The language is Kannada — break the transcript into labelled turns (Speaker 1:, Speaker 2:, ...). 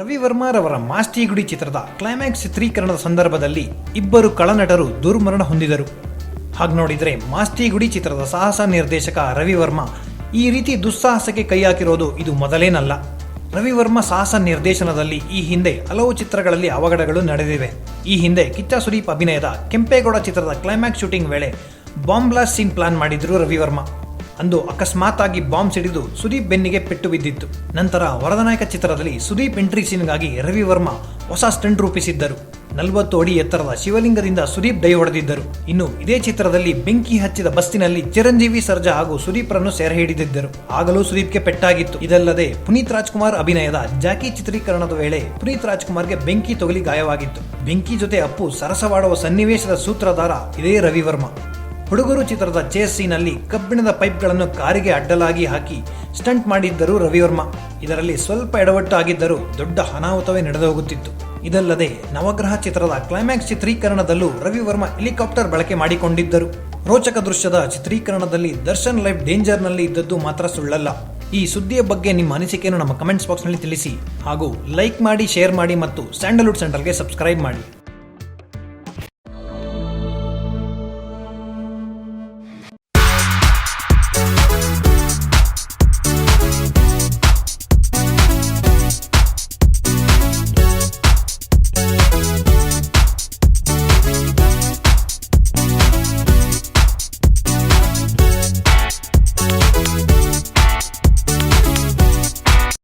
Speaker 1: ರವಿ ವರ್ಮಾರವರ ಮಾಸ್ತಿಗುಡಿ ಚಿತ್ರದ ಕ್ಲೈಮ್ಯಾಕ್ಸ್ ಚಿತ್ರೀಕರಣದ ಸಂದರ್ಭದಲ್ಲಿ ಇಬ್ಬರು ಕಳನಟರು ದುರ್ಮರಣ ಹೊಂದಿದರು. ಹಾಗೆ ನೋಡಿದರೆ ಮಾಸ್ತಿಗುಡಿ ಚಿತ್ರದ ಸಾಹಸ ನಿರ್ದೇಶಕ ರವಿ ವರ್ಮಾ ಈ ರೀತಿ ದುಸ್ಸಾಹಸಕ್ಕೆ ಕೈ ಹಾಕಿರೋದು ಇದು ಮೊದಲೇನಲ್ಲ. ರವಿ ವರ್ಮಾ ಸಾಹಸ ನಿರ್ದೇಶನದಲ್ಲಿ ಈ ಹಿಂದೆ ಹಲವು ಚಿತ್ರಗಳಲ್ಲಿ ಅವಘಡಗಳು ನಡೆದಿವೆ. ಈ ಹಿಂದೆ ಕಿಚ್ಚ ಸುದೀಪ್ ಅಭಿನಯದ ಕೆಂಪೇಗೌಡ ಚಿತ್ರದ ಕ್ಲೈಮ್ಯಾಕ್ಸ್ ಶೂಟಿಂಗ್ ವೇಳೆ ಬಾಂಬ್ ಬ್ಲಾಸ್ಟ್ ಸೀನ್ ಪ್ಲಾನ್ ಮಾಡಿದ್ರು ರವಿ ವರ್ಮಾ. ಅಂದು ಅಕಸ್ಮಾತ್ ಆಗಿ ಬಾಂಬ್ ಸಿಡಿದು ಸುದೀಪ್ ಬೆನ್ನಿಗೆ ಪೆಟ್ಟು ಬಿದ್ದಿತ್ತು. ನಂತರ ವರದನಾಯಕ ಚಿತ್ರದಲ್ಲಿ ಸುದೀಪ್ ಎಂಟ್ರಿ ಸೀನ್ಗಾಗಿ ರವಿ ವರ್ಮಾ ಹೊಸ ಸ್ಟಂಟ್ ರೂಪಿಸಿದ್ದರು. 40 ಅಡಿ ಎತ್ತರದ ಶಿವಲಿಂಗದಿಂದ ಸುದೀಪ್ ಡೈ ಹೊಡೆದಿದ್ದರು. ಇನ್ನು ಇದೇ ಚಿತ್ರದಲ್ಲಿ ಬೆಂಕಿ ಹಚ್ಚಿದ ಬಸ್ಸಿನಲ್ಲಿ ಚಿರಂಜೀವಿ ಸರ್ಜಾ ಹಾಗೂ ಸುದೀಪ್ರನ್ನು ಸೆರೆ ಹಿಡಿದಿದ್ದರು. ಆಗಲೂ ಸುದೀಪ್ಗೆ ಪೆಟ್ಟಾಗಿತ್ತು. ಇದಲ್ಲದೆ ಪುನೀತ್ ರಾಜ್ಕುಮಾರ್ ಅಭಿನಯದ ಜಾಕಿ ಚಿತ್ರೀಕರಣದ ವೇಳೆ ಪುನೀತ್ ರಾಜ್ಕುಮಾರ್ಗೆ ಬೆಂಕಿ ತಗುಲಿ ಗಾಯವಾಗಿತ್ತು. ಬೆಂಕಿ ಜೊತೆ ಅಪ್ಪು ಸರಸವಾಡುವ ಸನ್ನಿವೇಶದ ಸೂತ್ರಧಾರ ಇದೇ ರವಿ ವರ್ಮಾ. ಹುಡುಗರು ಚಿತ್ರದ ಚೇಸ್ ಸೀನಲ್ಲಿ ಕಬ್ಬಿಣದ ಪೈಪ್ಗಳನ್ನು ಕಾರಿಗೆ ಅಡ್ಡಲಾಗಿ ಹಾಕಿ ಸ್ಟಂಟ್ ಮಾಡಿದ್ದರು ರವಿ ವರ್ಮಾ. ಇದರಲ್ಲಿ ಸ್ವಲ್ಪ ಎಡವಟ್ಟು ಆಗಿದ್ದರೂ ದೊಡ್ಡ ಅನಾಹುತವೇ ನಡೆದು ಹೋಗುತ್ತಿತ್ತು. ಇದಲ್ಲದೆ ನವಗ್ರಹ ಚಿತ್ರದ ಕ್ಲೈಮ್ಯಾಕ್ಸ್ ಚಿತ್ರೀಕರಣದಲ್ಲೂ ರವಿ ವರ್ಮಾ ಹೆಲಿಕಾಪ್ಟರ್ ಬಳಕೆ ಮಾಡಿಕೊಂಡಿದ್ದರು. ರೋಚಕ ದೃಶ್ಯದ ಚಿತ್ರೀಕರಣದಲ್ಲಿ ದರ್ಶನ್ ಲೈಫ್ ಡೇಂಜರ್ನಲ್ಲಿ ಇದ್ದದ್ದು ಮಾತ್ರ ಸುಳ್ಳಲ್ಲ. ಈ ಸುದ್ದಿಯ ಬಗ್ಗೆ ನಿಮ್ಮ ಅನಿಸಿಕೆಯನ್ನು ನಮ್ಮ ಕಮೆಂಟ್ಸ್ ಬಾಕ್ಸ್ನಲ್ಲಿ ತಿಳಿಸಿ ಹಾಗೂ ಲೈಕ್ ಮಾಡಿ, ಶೇರ್ ಮಾಡಿ ಮತ್ತು ಸ್ಯಾಂಡಲ್ವುಡ್ ಸೆಂಟ್ರಲ್ಗೆ ಸಬ್ಸ್ಕ್ರೈಬ್ ಮಾಡಿ.